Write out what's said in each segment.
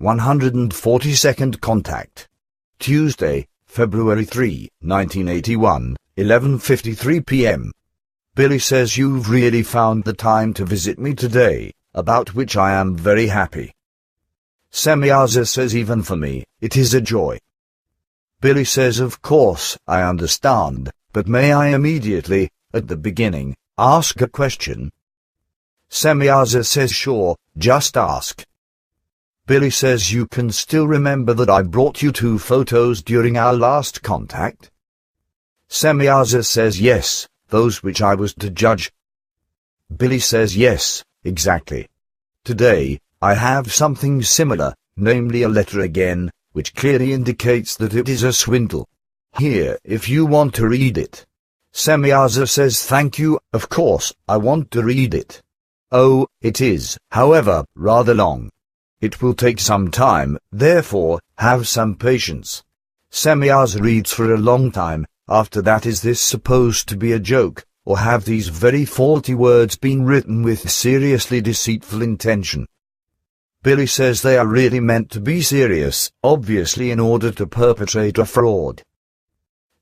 142nd Contact. Tuesday, February 3, 1981, 11:53 p.m. Billy says you've really found the time to visit me today, about which I am very happy. Semyaza says even for me, it is a joy. Billy says of course, I understand, but may I immediately, at the beginning, ask a question? Semyaza says sure, just ask. Billy says you can still remember that I brought you 2 photos during our last contact? Semyaza says yes, those which I was to judge. Billy says yes, exactly. Today, I have something similar, namely a letter again, which clearly indicates that it is a swindle. Here, if you want to read it. Semyaza says thank you, of course, I want to read it. Oh, it is, however, rather long. It will take some time, therefore, have some patience. Semyaza reads for a long time. After that, is this supposed to be a joke, or have these very faulty words been written with seriously deceitful intention? Billy says they are really meant to be serious, obviously in order to perpetrate a fraud.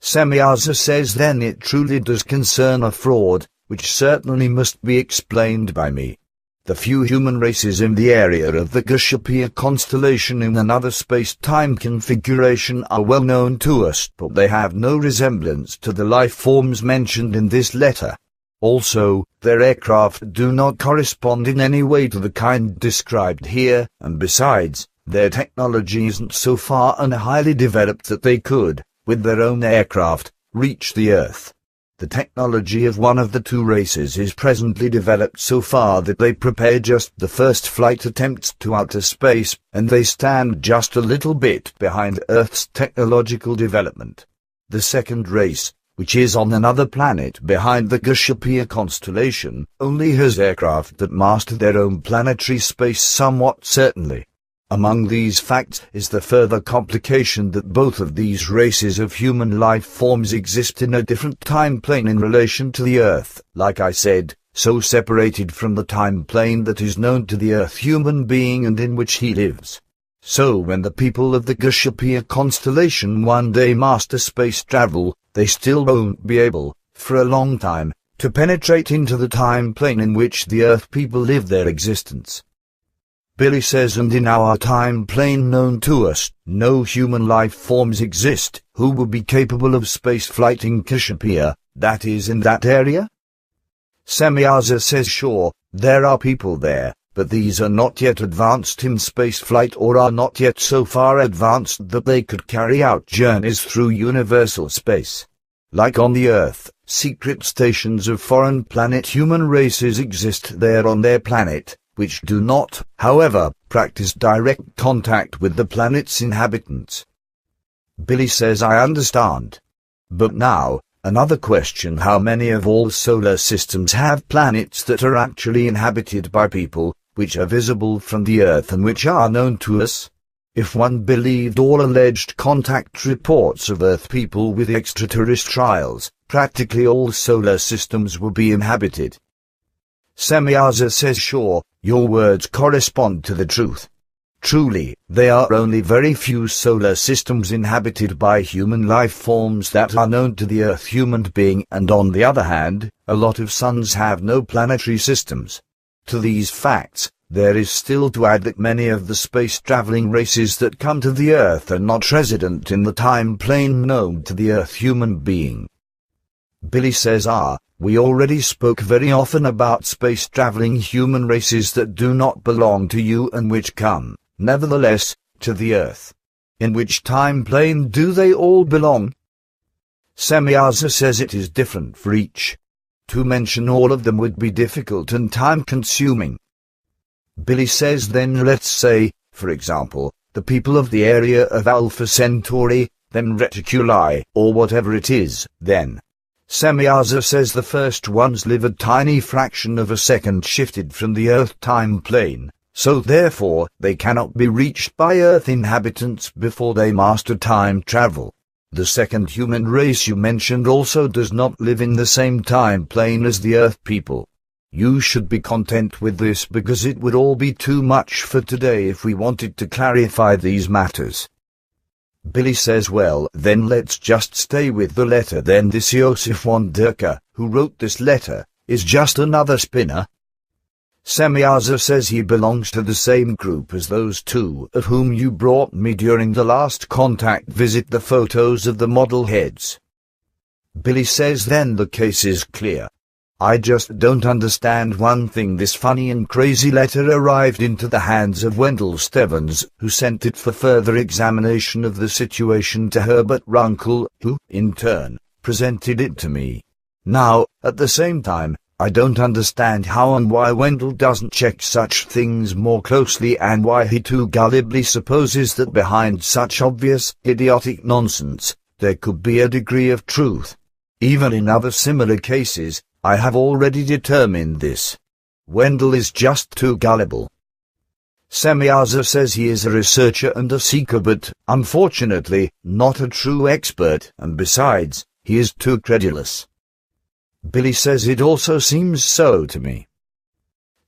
Semyaza says then it truly does concern a fraud, which certainly must be explained by me. The few human races in the area of the Cassiopeia constellation in another space-time configuration are well known to us, but they have no resemblance to the life forms mentioned in this letter. Also, their aircraft do not correspond in any way to the kind described here, and besides, their technology isn't so far and highly developed that they could, with their own aircraft, reach the Earth. The technology of one of the 2 races is presently developed so far that they prepare just the first flight attempts to outer space, and they stand just a little bit behind Earth's technological development. The second race, which is on another planet behind the Cassiopeia constellation, only has aircraft that master their own planetary space somewhat certainly. Among these facts is the further complication that both of these races of human life forms exist in a different time plane in relation to the Earth, like I said, so separated from the time plane that is known to the Earth human being and in which he lives. So when the people of the Cassiopeia constellation one day master space travel, they still won't be able, for a long time, to penetrate into the time plane in which the Earth people live their existence. Billy says and in our time plane known to us, no human life forms exist, who would be capable of space flight in Cassiopeia, that is in that area? Semyaza says sure, there are people there, but these are not yet advanced in space flight or are not yet so far advanced that they could carry out journeys through universal space. Like on the Earth, secret stations of foreign planet human races exist there on their planet, which do not, however, practice direct contact with the planet's inhabitants. Billy says I understand. But now, another question: how many of all solar systems have planets that are actually inhabited by people, which are visible from the Earth and which are known to us? If one believed all alleged contact reports of Earth people with extraterrestrials, practically all solar systems will be inhabited. Semyaza says sure, your words correspond to the truth. Truly, there are only very few solar systems inhabited by human life forms that are known to the Earth human being, and on the other hand, a lot of suns have no planetary systems. To these facts, there is still to add that many of the space-traveling races that come to the Earth are not resident in the time plane known to the Earth human being. Billy says we already spoke very often about space-traveling human races that do not belong to you and which come, nevertheless, to the Earth. In which time plane do they all belong? Semyaza says it is different for each. To mention all of them would be difficult and time-consuming. Billy says then let's say, for example, the people of the area of Alpha Centauri, then Reticuli, or whatever it is, then. Semyaza says the first ones live a tiny fraction of a second shifted from the Earth time plane, so therefore they cannot be reached by Earth inhabitants before they master time travel. The second human race you mentioned also does not live in the same time plane as the Earth people. You should be content with this because it would all be too much for today if we wanted to clarify these matters. Billy says, well, then let's just stay with the letter then. This Josef von Derker, who wrote this letter, is just another spinner. Semyaza says he belongs to the same group as those two of whom you brought me during the last contact visit the photos of the model heads. Billy says then the case is clear. I just don't understand one thing. This funny and crazy letter arrived into the hands of Wendell Stevens, who sent it for further examination of the situation to Herbert Runkle, who, in turn, presented it to me. Now, at the same time, I don't understand how and why Wendell doesn't check such things more closely and why he too gullibly supposes that behind such obvious, idiotic nonsense, there could be a degree of truth. Even in other similar cases, I have already determined this. Wendell is just too gullible. Semyaza says he is a researcher and a seeker but, unfortunately, not a true expert, and besides, he is too credulous. Billy says it also seems so to me.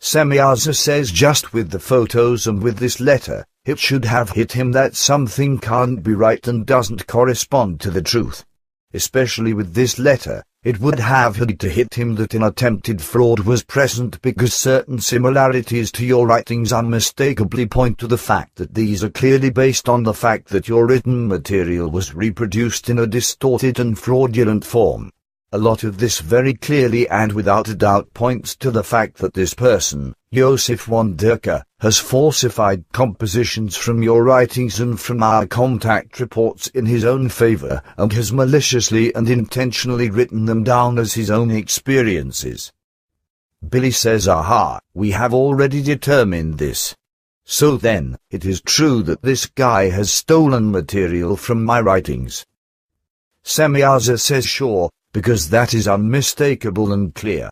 Semyaza says just with the photos and with this letter, it should have hit him that something can't be right and doesn't correspond to the truth. Especially with this letter, it would have had to hit him that an attempted fraud was present because certain similarities to your writings unmistakably point to the fact that these are clearly based on the fact that your written material was reproduced in a distorted and fraudulent form. A lot of this very clearly and without a doubt points to the fact that this person, Josef von Derker, has falsified compositions from your writings and from our contact reports in his own favor, and has maliciously and intentionally written them down as his own experiences. Billy says, aha, we have already determined this. So then, it is true that this guy has stolen material from my writings. Semyaza says sure, because that is unmistakable and clear.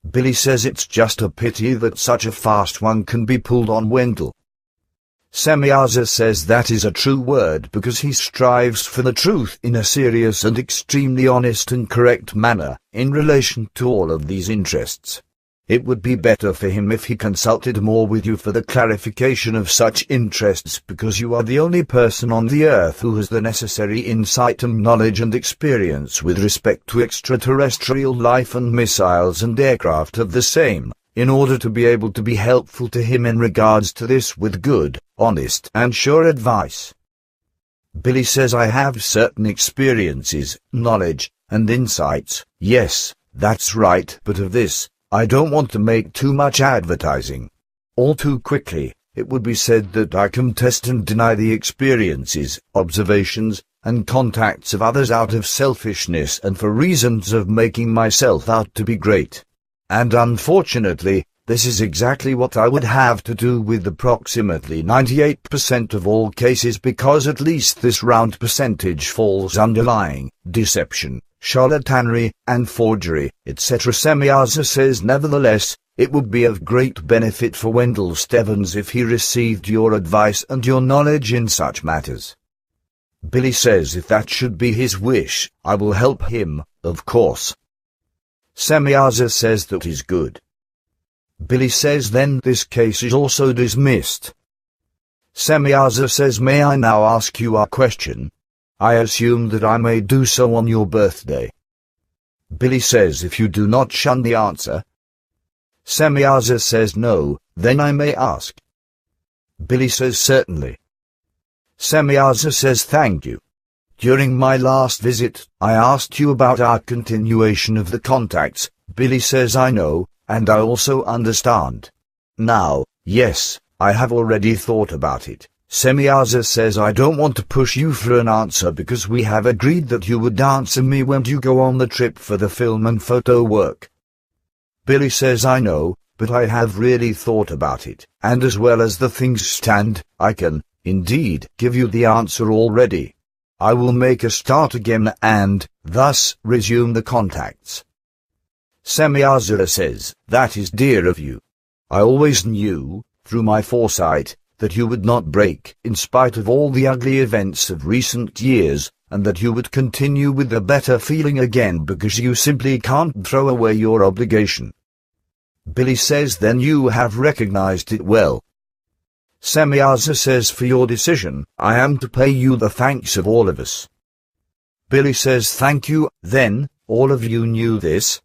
Billy says it's just a pity that such a fast one can be pulled on Wendell. Semyaza says that is a true word because he strives for the truth in a serious and extremely honest and correct manner, in relation to all of these interests. It would be better for him if he consulted more with you for the clarification of such interests because you are the only person on the earth who has the necessary insight and knowledge and experience with respect to extraterrestrial life and missiles and aircraft of the same, in order to be able to be helpful to him in regards to this with good, honest and sure advice. Billy says I have certain experiences, knowledge, and insights. Yes, that's right, but of this, I don't want to make too much advertising. All too quickly, it would be said that I contest and deny the experiences, observations, and contacts of others out of selfishness and for reasons of making myself out to be great. And unfortunately, this is exactly what I would have to do with approximately 98% of all cases because at least this round percentage falls under lying, deception, charlatanry, and forgery, etc. Semyaza says nevertheless, it would be of great benefit for Wendell Stevens if he received your advice and your knowledge in such matters. Billy says if that should be his wish, I will help him, of course. Semyaza says that is good. Billy says then this case is also dismissed. Semyaza says may I now ask you a question? I assume that I may do so on your birthday. Billy says if you do not shun the answer. Semyaza says no, then I may ask. Billy says certainly. Semyaza says thank you. During my last visit, I asked you about our continuation of the contacts. Billy says I know, and I also understand. Now, yes, I have already thought about it. Semyaza says I don't want to push you for an answer because we have agreed that you would answer me when you go on the trip for the film and photo work. Billy says I know, but I have really thought about it, and as well as the things stand, I can, indeed, give you the answer already. I will make a start again and, thus, resume the contacts. Semyaza says, that is dear of you. I always knew, through my foresight, that you would not break, in spite of all the ugly events of recent years, and that you would continue with a better feeling again because you simply can't throw away your obligation. Billy says then you have recognized it well. Semyaza says for your decision, I am to pay you the thanks of all of us. Billy says thank you, then, all of you knew this?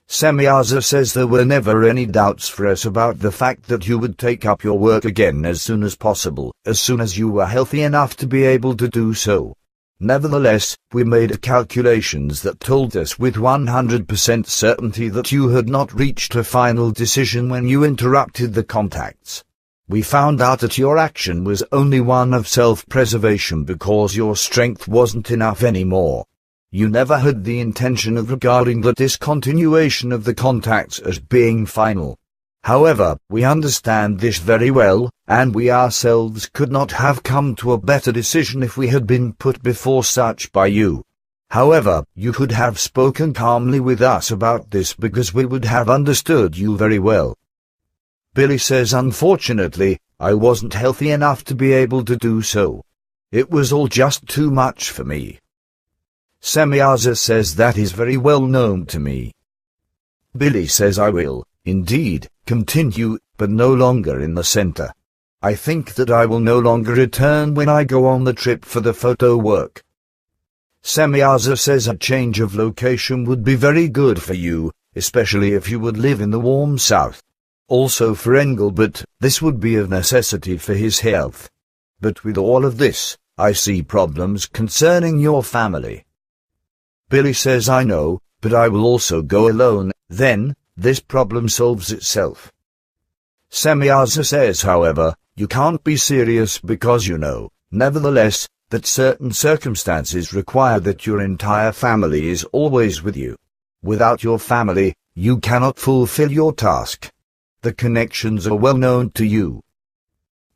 Semyaza says there were never any doubts for us about the fact that you would take up your work again as soon as possible, as soon as you were healthy enough to be able to do so. Nevertheless, we made calculations that told us with 100% certainty that you had not reached a final decision when you interrupted the contacts. We found out that your action was only one of self-preservation because your strength wasn't enough anymore. You never had the intention of regarding the discontinuation of the contacts as being final. However, we understand this very well, and we ourselves could not have come to a better decision if we had been put before such by you. However, you could have spoken calmly with us about this because we would have understood you very well. Billy says unfortunately, I wasn't healthy enough to be able to do so. It was all just too much for me. Semyaza says that is very well known to me. Billy says I will, indeed, continue, but no longer in the center. I think that I will no longer return when I go on the trip for the photo work. Semyaza says a change of location would be very good for you, especially if you would live in the warm south. Also for Engelbert, this would be a necessity for his health. But with all of this, I see problems concerning your family. Billy says I know, but I will also go alone, then, this problem solves itself. Semyaza says however, you can't be serious because you know, nevertheless, that certain circumstances require that your entire family is always with you. Without your family, you cannot fulfill your task. The connections are well known to you.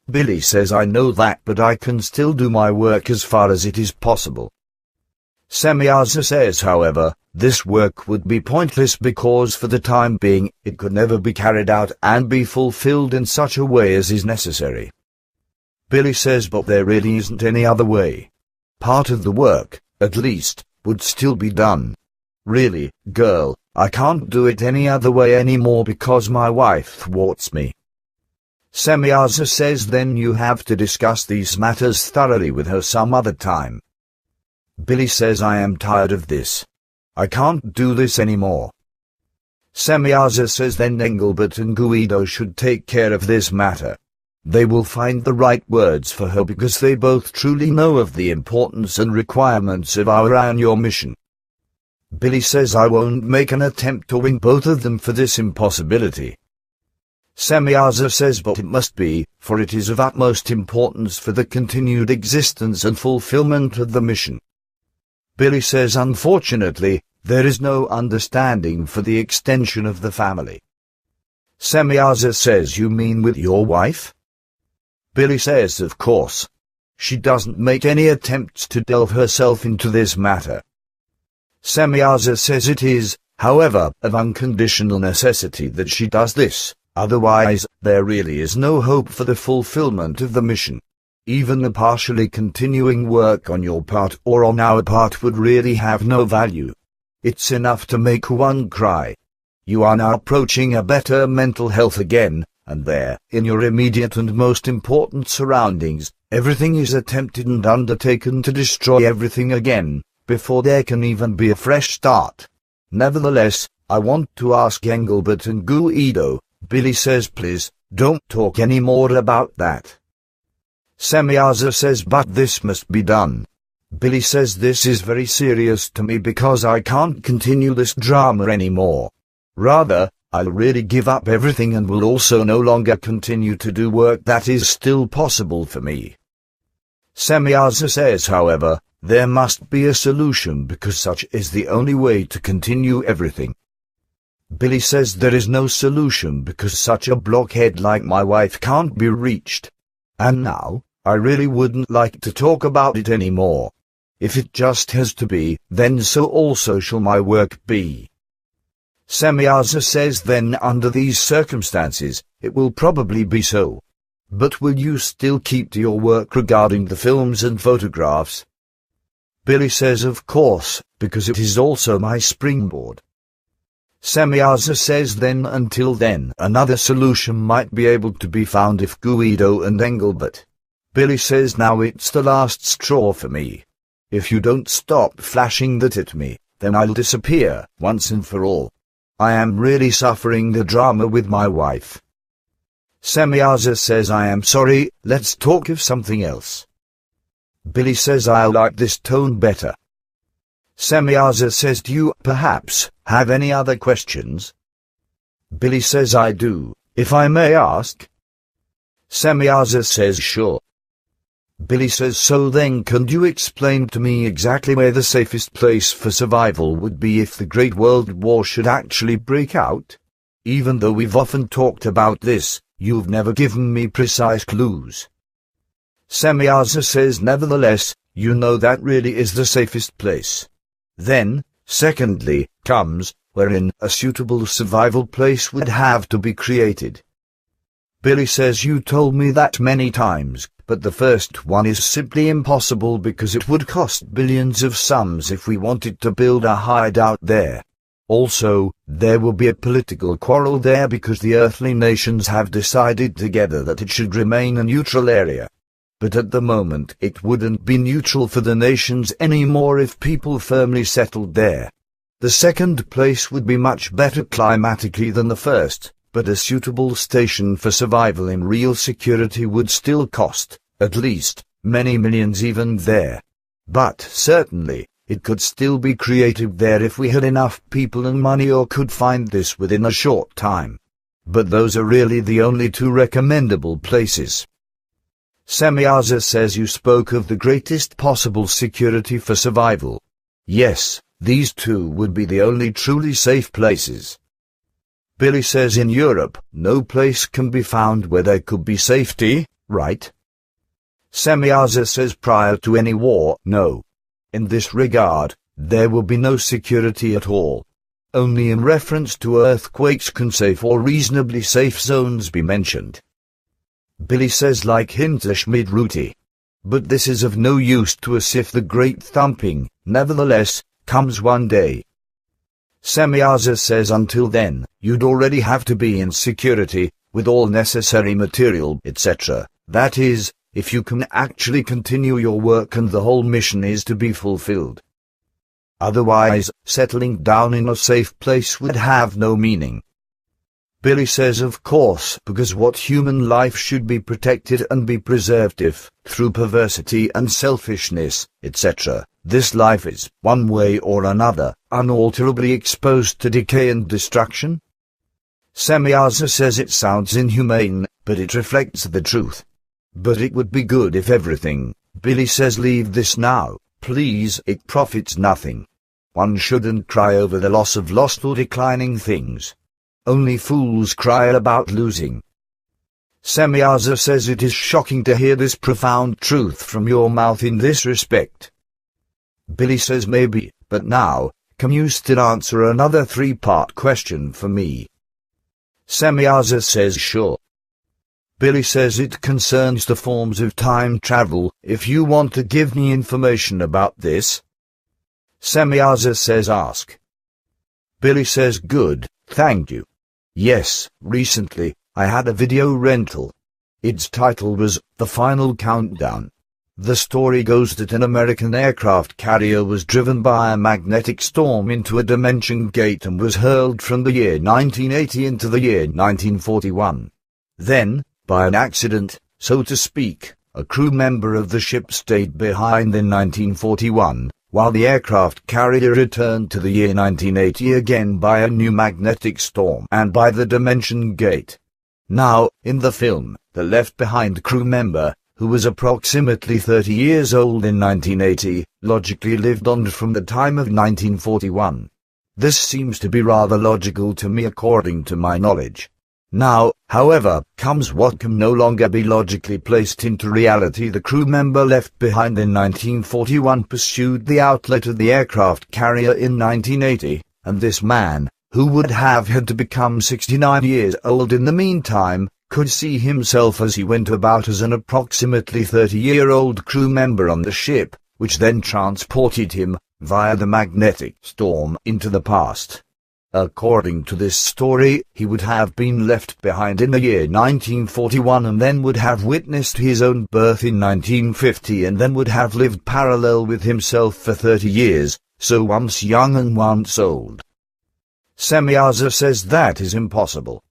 Billy says I know that, but I can still do my work as far as it is possible. Semyaza says however, this work would be pointless because for the time being, it could never be carried out and be fulfilled in such a way as is necessary. Billy says but there really isn't any other way. Part of the work, at least, would still be done. Really, girl, I can't do it any other way anymore because my wife thwarts me. Semyaza says then you have to discuss these matters thoroughly with her some other time. Billy says I am tired of this. I can't do this anymore. Semyaza says then Engelbert and Guido should take care of this matter. They will find the right words for her because they both truly know of the importance and requirements of our and your mission. Billy says I won't make an attempt to win both of them for this impossibility. Semyaza says but it must be, for it is of utmost importance for the continued existence and fulfillment of the mission. Billy says unfortunately, there is no understanding for the extension of the family. Semyaza says you mean with your wife? Billy says of course. She doesn't make any attempts to delve herself into this matter. Semyaza says it is, however, of unconditional necessity that she does this, otherwise, there really is no hope for the fulfillment of the mission. Even the partially continuing work on your part or on our part would really have no value. It's enough to make one cry. You are now approaching a better mental health again, and there, in your immediate and most important surroundings, everything is attempted and undertaken to destroy everything again, before there can even be a fresh start. Nevertheless, I want to ask Engelbert and Guido. Billy says please, don't talk any more about that. Semyaza says but this must be done. Billy says this is very serious to me because I can't continue this drama anymore. Rather, I'll really give up everything and will also no longer continue to do work that is still possible for me. Semyaza says however, there must be a solution because such is the only way to continue everything. Billy says there is no solution because such a blockhead like my wife can't be reached. And now, I really wouldn't like to talk about it anymore. If it just has to be, then so also shall my work be. Semyaza says then under these circumstances, it will probably be so. But will you still keep to your work regarding the films and photographs? Billy says of course, because it is also my springboard. Semyaza says then until then another solution might be able to be found if Guido and Engelbert. Billy says now it's the last straw for me. If you don't stop flashing that at me, then I'll disappear once and for all. I am really suffering the drama with my wife. Semyaza says I am sorry, let's talk of something else. Billy says I like this tone better. Semyaza says do you perhaps have any other questions? Billy says I do, if I may ask. Semyaza says sure. Billy says so then can you explain to me exactly where the safest place for survival would be if the Great World War should actually break out? Even though we've often talked about this, you've never given me precise clues. Semyaza says nevertheless, you know that really is the safest place. Then, secondly, comes, wherein a suitable survival place would have to be created. Billy says you told me that many times, but the first one is simply impossible because it would cost billions of sums if we wanted to build a hideout there. Also, there will be a political quarrel there because the earthly nations have decided together that it should remain a neutral area. But at the moment it wouldn't be neutral for the nations anymore if people firmly settled there. The second place would be much better climatically than the first, but a suitable station for survival in real security would still cost, at least, many millions even there. But certainly, it could still be created there if we had enough people and money or could find this within a short time. But those are really the only two recommendable places. Semyaza says you spoke of the greatest possible security for survival. Yes, these two would be the only truly safe places. Billy says in Europe, no place can be found where there could be safety, right? Semyaza says prior to any war, no. In this regard, there will be no security at all. Only in reference to earthquakes can safe or reasonably safe zones be mentioned. Billy says like Hinterschmidt-Ruti. But this is of no use to us if the great thumping, nevertheless, comes one day. Semyaza says until then, you'd already have to be in security, with all necessary material, etc. That is, if you can actually continue your work and the whole mission is to be fulfilled. Otherwise, settling down in a safe place would have no meaning. Billy says of course, because what human life should be protected and be preserved if, through perversity and selfishness, etc., this life is, one way or another, unalterably exposed to decay and destruction? Semyaza says it sounds inhumane, but it reflects the truth. But it would be good if everything, Billy says leave this now, please, it profits nothing. One shouldn't cry over the loss of lost or declining things. Only fools cry about losing. Semyaza says it is shocking to hear this profound truth from your mouth in this respect. Billy says maybe, but now, can you still answer another three-part question for me? Semyaza says sure. Billy says it concerns the forms of time travel, if you want to give me information about this. Semyaza says ask. Billy says good, thank you. Yes, recently, I had a video rental. Its title was The Final Countdown. The story goes that an American aircraft carrier was driven by a magnetic storm into a dimension gate and was hurled from the year 1980 into the year 1941. Then, by an accident, so to speak, a crew member of the ship stayed behind in 1941, while the aircraft carrier returned to the year 1980 again by a new magnetic storm and by the dimension gate. Now, in the film, the left-behind crew member, who was approximately 30 years old in 1980, logically lived on from the time of 1941. This seems to be rather logical to me according to my knowledge. Now, however, comes what can no longer be logically placed into reality. The crew member left behind in 1941 pursued the outlet of the aircraft carrier in 1980, and this man, who would have had to become 69 years old in the meantime, could see himself as he went about as an approximately 30-year-old crew member on the ship, which then transported him, via the magnetic storm, into the past. According to this story, he would have been left behind in the year 1941 and then would have witnessed his own birth in 1950 and then would have lived parallel with himself for 30 years, so once young and once old. Semyaza says that is impossible.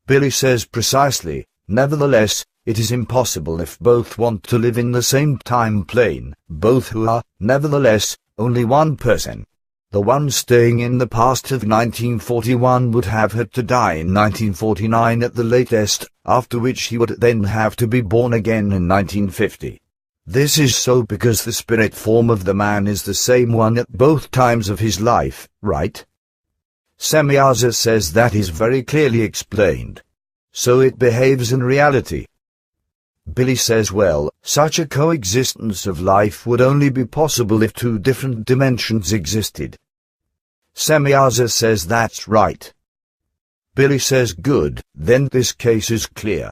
Billy says precisely, nevertheless, it is impossible if both want to live in the same time plane, both who are, nevertheless, only one person. The one staying in the past of 1941 would have had to die in 1949 at the latest, after which he would then have to be born again in 1950. This is so because the spirit form of the man is the same one at both times of his life, right? Semyaza says that is very clearly explained. So it behaves in reality. Billy says well, such a coexistence of life would only be possible if two different dimensions existed. Semyaza says that's right. Billy says good, then this case is clear.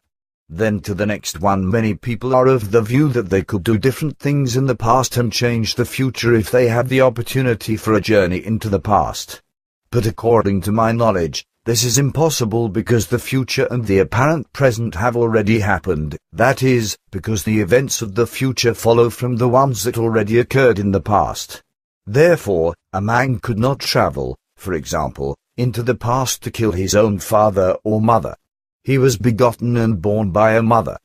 Then to the next one, many people are of the view that they could do different things in the past and change the future if they had the opportunity for a journey into the past. But according to my knowledge, this is impossible because the future and the apparent present have already happened, that is, because the events of the future follow from the ones that already occurred in the past. Therefore, a man could not travel, for example, into the past to kill his own father or mother. He was begotten and born by a mother.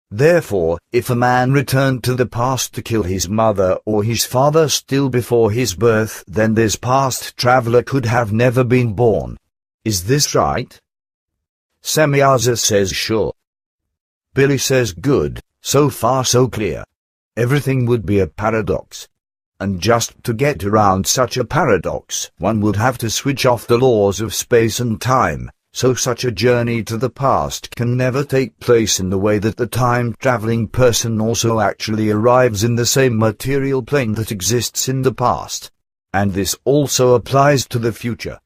Therefore, if a man returned to the past to kill his mother or his father still before his birth, then this past traveler could have never been born. Is this right? Semyaza says sure. Billy says good, so far so clear. Everything would be a paradox. And just to get around such a paradox, one would have to switch off the laws of space and time, so such a journey to the past can never take place in the way that the time-traveling person also actually arrives in the same material plane that exists in the past. And this also applies to the future.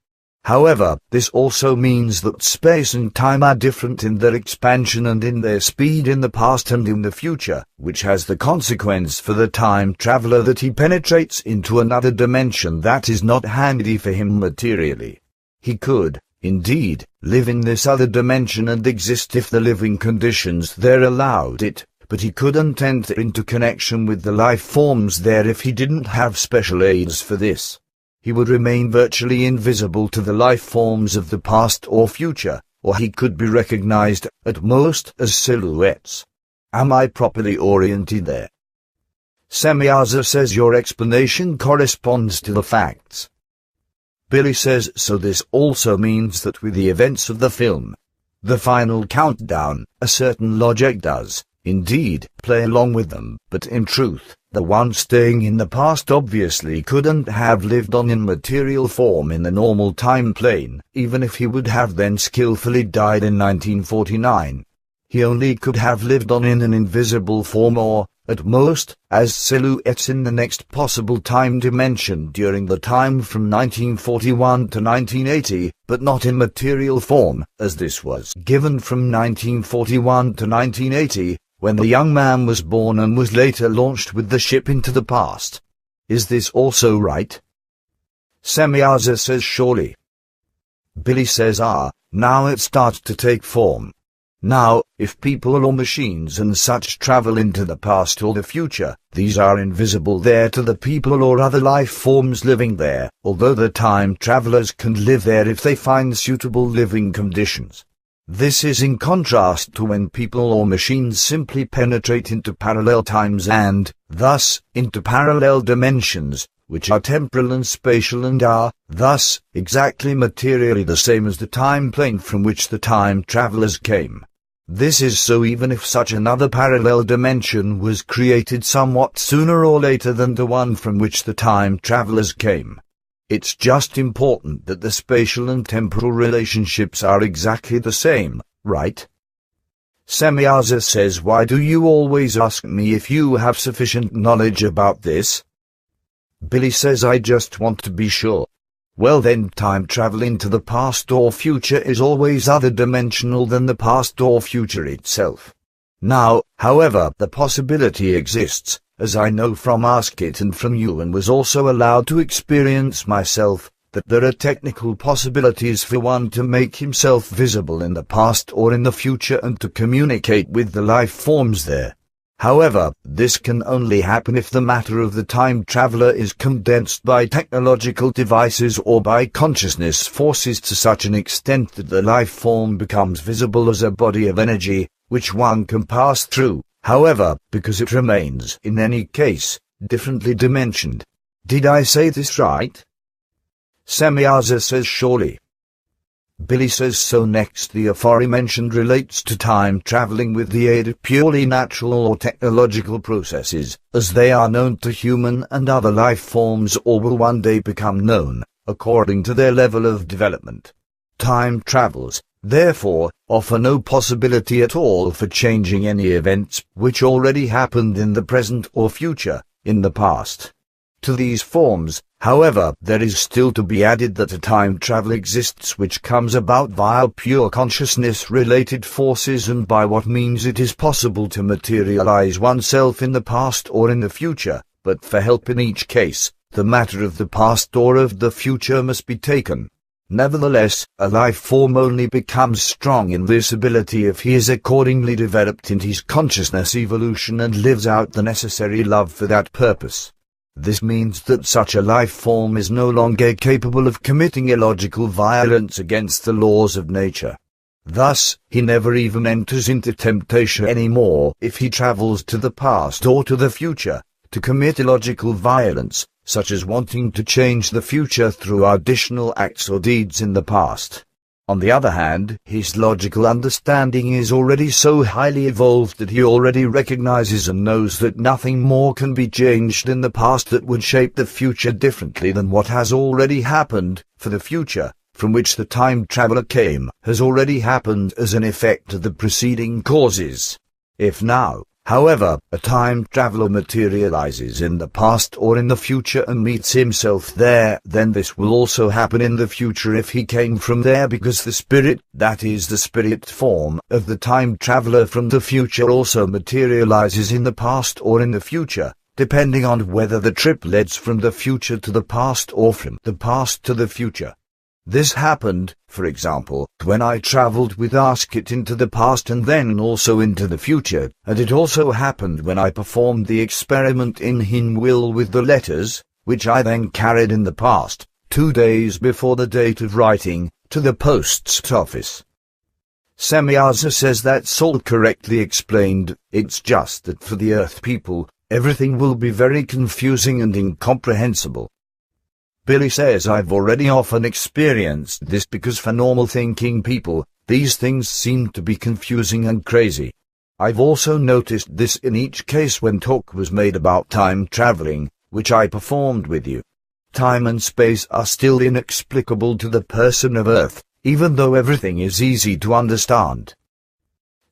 However, this also means that space and time are different in their expansion and in their speed in the past and in the future, which has the consequence for the time traveler that he penetrates into another dimension that is not handy for him materially. He could, indeed, live in this other dimension and exist if the living conditions there allowed it, but he couldn't enter into connection with the life forms there if he didn't have special aids for this. He would remain virtually invisible to the life forms of the past or future, or he could be recognized, at most, as silhouettes. Am I properly oriented there? Semyaza says your explanation corresponds to the facts. Billy says so this also means that with the events of the film, the final countdown, a certain logic does, indeed, play along with them, but in truth, the one staying in the past obviously couldn't have lived on in material form in the normal time plane, even if he would have then skillfully died in 1949. He only could have lived on in an invisible form or, at most, as silhouettes in the next possible time dimension during the time from 1941 to 1980, but not in material form, as this was given from 1941 to 1980, when the young man was born and was later launched with the ship into the past. Is this also right? Semyaza says surely. Billy says now it starts to take form. Now, if people or machines and such travel into the past or the future, these are invisible there to the people or other life forms living there, although the time travelers can live there if they find suitable living conditions. This is in contrast to when people or machines simply penetrate into parallel times and, thus, into parallel dimensions, which are temporal and spatial and are, thus, exactly materially the same as the time plane from which the time travelers came. This is so even if such another parallel dimension was created somewhat sooner or later than the one from which the time travelers came. It's just important that the spatial and temporal relationships are exactly the same, right? Semyaza says why do you always ask me if you have sufficient knowledge about this? Billy says I just want to be sure. Well then time travel into the past or future is always other dimensional than the past or future itself. Now, however, the possibility exists, as I know from Ask It and from you and was also allowed to experience myself, that there are technical possibilities for one to make himself visible in the past or in the future and to communicate with the life forms there. However, this can only happen if the matter of the time traveler is condensed by technological devices or by consciousness forces to such an extent that the life form becomes visible as a body of energy, which one can pass through, however, because it remains, in any case, differently dimensioned. Did I say this right? Semyaza says surely. Billy says so. Next, the aforementioned relates to time traveling with the aid of purely natural or technological processes, as they are known to human and other life forms or will one day become known, according to their level of development. Time travels, therefore, offer no possibility at all for changing any events which already happened in the present or future, in the past. To these forms, however, there is still to be added that a time travel exists which comes about via pure consciousness-related forces and by what means it is possible to materialize oneself in the past or in the future, but for help in each case, the matter of the past or of the future must be taken. Nevertheless, a life form only becomes strong in this ability if he is accordingly developed in his consciousness evolution and lives out the necessary love for that purpose. This means that such a life form is no longer capable of committing illogical violence against the laws of nature. Thus, he never even enters into temptation anymore if he travels to the past or to the future, to commit illogical violence, such as wanting to change the future through additional acts or deeds in the past. On the other hand, his logical understanding is already so highly evolved that he already recognizes and knows that nothing more can be changed in the past that would shape the future differently than what has already happened, for the future, from which the time traveler came, has already happened as an effect of the preceding causes. If now, however, a time traveler materializes in the past or in the future and meets himself there, then this will also happen in the future if he came from there, because the spirit, that is the spirit form, of the time traveler from the future also materializes in the past or in the future, depending on whether the trip leads from the future to the past or from the past to the future. This happened, for example, when I traveled with Askit into the past and then also into the future, and it also happened when I performed the experiment in Hinwil with the letters, which I then carried in the past, 2 days before the date of writing, to the post office. Semyaza says that's all correctly explained. It's just that for the Earth people, everything will be very confusing and incomprehensible. Billy says I've already often experienced this because for normal thinking people, these things seem to be confusing and crazy. I've also noticed this in each case when talk was made about time traveling, which I performed with you. Time and space are still inexplicable to the person of Earth, even though everything is easy to understand.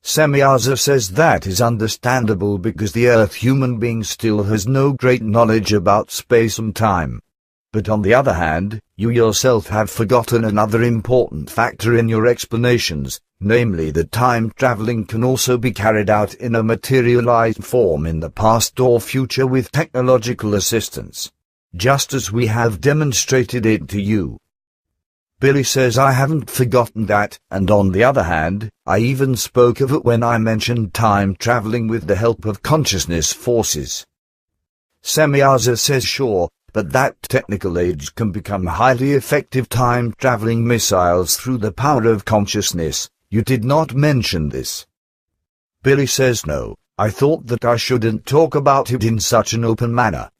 Semyaza says that is understandable because the Earth human being still has no great knowledge about space and time. But on the other hand, you yourself have forgotten another important factor in your explanations, namely that time traveling can also be carried out in a materialized form in the past or future with technological assistance, just as we have demonstrated it to you. Billy says I haven't forgotten that, and on the other hand, I even spoke of it when I mentioned time traveling with the help of consciousness forces. Semyaza says sure, but that technical aids can become highly effective time-traveling missiles through the power of consciousness. You did not mention this. Billy says no, I thought that I shouldn't talk about it in such an open manner.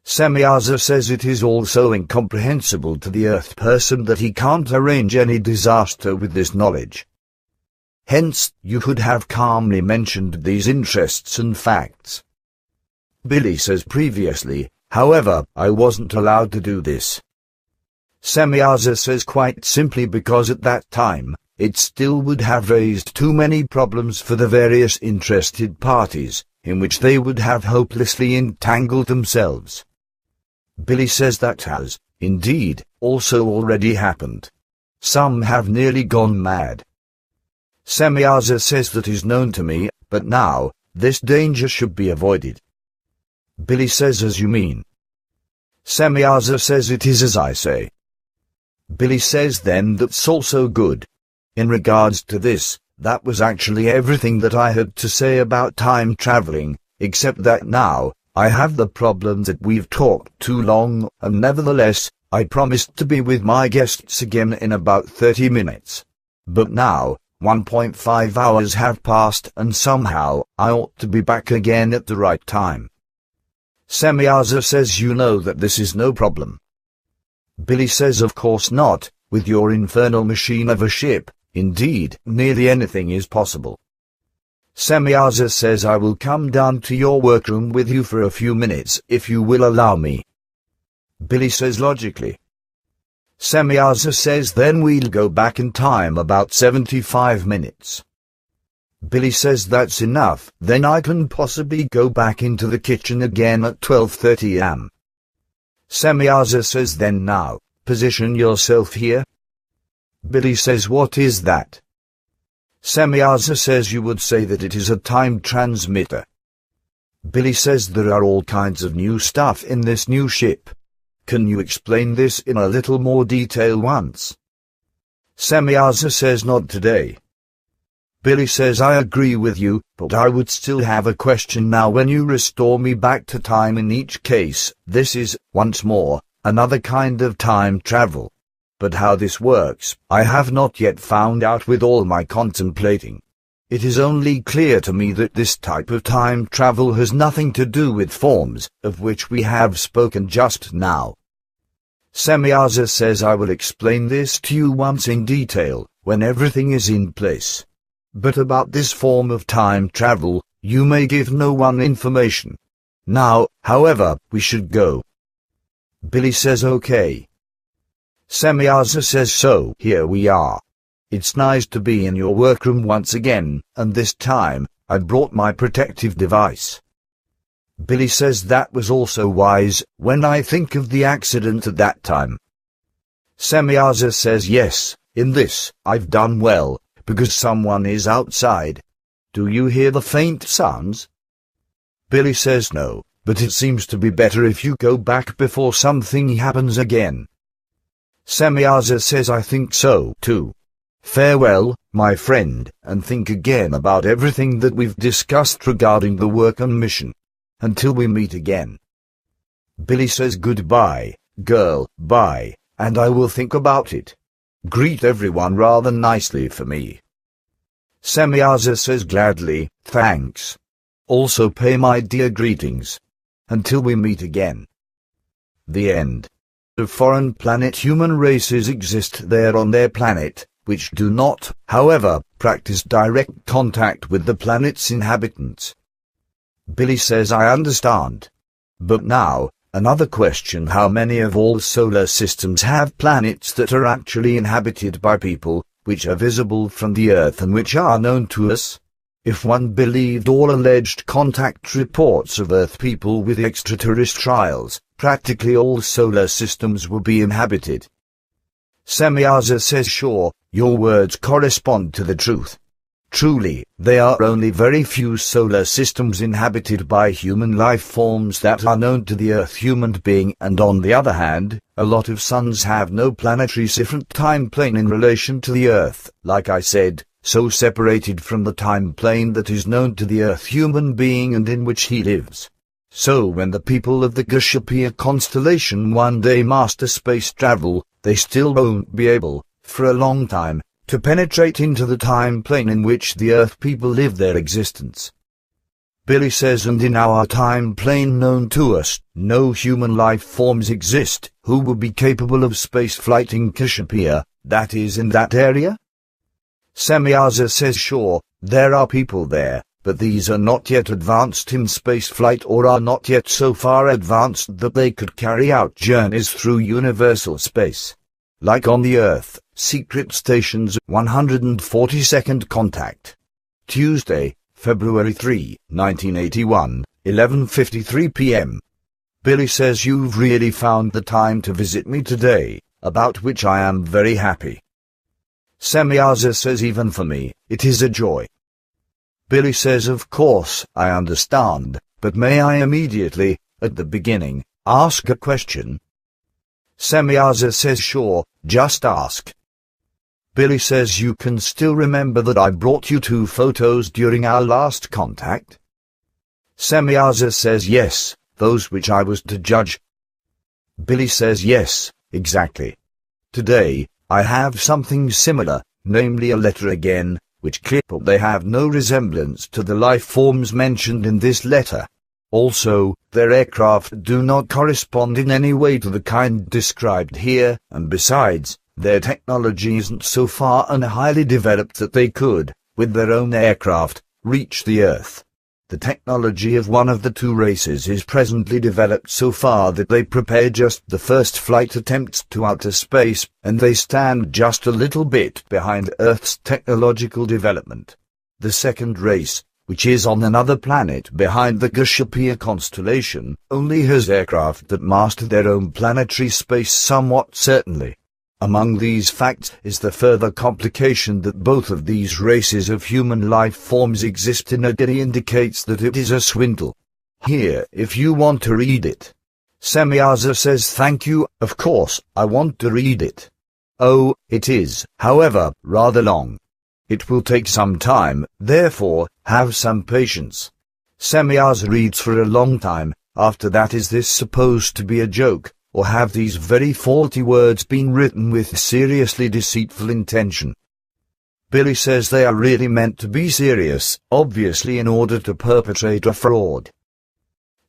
Semyaza says it is also incomprehensible to the Earth person that he can't arrange any disaster with this knowledge. Hence, you could have calmly mentioned these interests and facts. Billy says previously, however, I wasn't allowed to do this. Semyaza says quite simply because at that time, it still would have raised too many problems for the various interested parties, in which they would have hopelessly entangled themselves. Billy says that has, indeed, also already happened. Some have nearly gone mad. Semyaza says that is known to me, but now, this danger should be avoided. Billy says as you mean. Semyaza says it is as I say. Billy says then that's also good. In regards to this, that was actually everything that I had to say about time traveling, except that now, I have the problem that we've talked too long, and nevertheless, I promised to be with my guests again in about 30 minutes. But now, 1.5 hours have passed and somehow, I ought to be back again at the right time. Semyaza says you know that this is no problem. Billy says of course not, with your infernal machine of a ship, indeed, nearly anything is possible. Semyaza says I will come down to your workroom with you for a few minutes if you will allow me. Billy says logically. Semyaza says then we'll go back in time about 75 minutes. Billy says that's enough, then I can possibly go back into the kitchen again at 12:30 am. Semyaza says then now, position yourself here. Billy says what is that? Semyaza says you would say that it is a time transmitter. Billy says there are all kinds of new stuff in this new ship. Can you explain this in a little more detail once? Semyaza says not today. Billy says I agree with you, but I would still have a question now. When you restore me back to time in each case, this is, once more, another kind of time travel. But how this works, I have not yet found out with all my contemplating. It is only clear to me that this type of time travel has nothing to do with forms, of which we have spoken just now. Semyaza says I will explain this to you once in detail, when everything is in place. But about this form of time travel, you may give no one information. Now, however, we should go. Billy says okay. Semyaza says so here we are. It's nice to be in your workroom once again, and this time, I brought my protective device. Billy says that was also wise, when I think of the accident at that time. Semyaza says yes, in this, I've done well, because someone is outside. Do you hear the faint sounds? Billy says no, but it seems to be better if you go back before something happens again. Semyaza says I think so too. Farewell, my friend, and think again about everything that we've discussed regarding the work and mission. Until we meet again. Billy says goodbye, girl, bye, and I will think about it. Greet everyone rather nicely for me. Semyaza says gladly, thanks. Also pay my dear greetings. Until we meet again. The end. A foreign planet. Human races exist there on their planet, which do not, however, practice direct contact with the planet's inhabitants. Billy says I understand. But now, another question: how many of all solar systems have planets that are actually inhabited by people, which are visible from the Earth and which are known to us? If one believed all alleged contact reports of Earth people with extraterrestrials, practically all solar systems will be inhabited. Semyaza says sure, your words correspond to the truth. Truly, there are only very few solar systems inhabited by human life forms that are known to the Earth human being, and on the other hand, a lot of suns have no planetary different time plane in relation to the Earth, like I said, so separated from the time plane that is known to the Earth human being and in which he lives. So when the people of the Cassiopeia constellation one day master space travel, they still won't be able, for a long time, to penetrate into the time plane in which the Earth people live their existence. Billy says and in our time plane known to us, no human life forms exist, who would be capable of space flight in Cassiopeia, that is in that area? Semyaza says sure, there are people there, but these are not yet advanced in space flight or are not yet so far advanced that they could carry out journeys through universal space. Like on the Earth, secret stations. 142nd contact. Tuesday, February 3, 1981, 11:53 p.m. Billy says you've really found the time to visit me today, about which I am very happy. Semyaza says even for me, it is a joy. Billy says of course, I understand, but may I immediately, at the beginning, ask a question? Semyaza says sure, just ask. Billy says you can still remember that I brought you 2 photos during our last contact? Semyaza says yes, those which I was to judge. Billy says yes, exactly. Today, I have something similar, namely a letter again, which clearly they have no resemblance to the life forms mentioned in this letter. Also, their aircraft do not correspond in any way to the kind described here, and besides, their technology isn't so far and highly developed that they could, with their own aircraft, reach the Earth. The technology of one of the 2 races is presently developed so far that they prepare just the first flight attempts to outer space, and they stand just a little bit behind Earth's technological development. The second race, which is on another planet behind the Cassiopeia constellation, only has aircraft that master their own planetary space somewhat certainly. Among these facts is the further complication that both of these races of human life forms exist in a way indicates that it is a swindle. Here, if you want to read it. Semyaza says thank you, of course, I want to read it. Oh, it is, however, rather long. It will take some time, therefore, have some patience. Semyaza reads for a long time. After that, is this supposed to be a joke? Or have these very faulty words been written with seriously deceitful intention? Billy says they are really meant to be serious, obviously in order to perpetrate a fraud.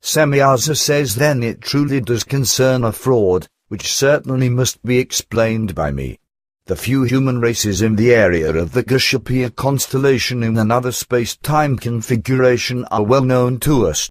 Semyaza says then it truly does concern a fraud, which certainly must be explained by me. The few human races in the area of the Cassiopeia constellation in another space-time configuration are well known to us,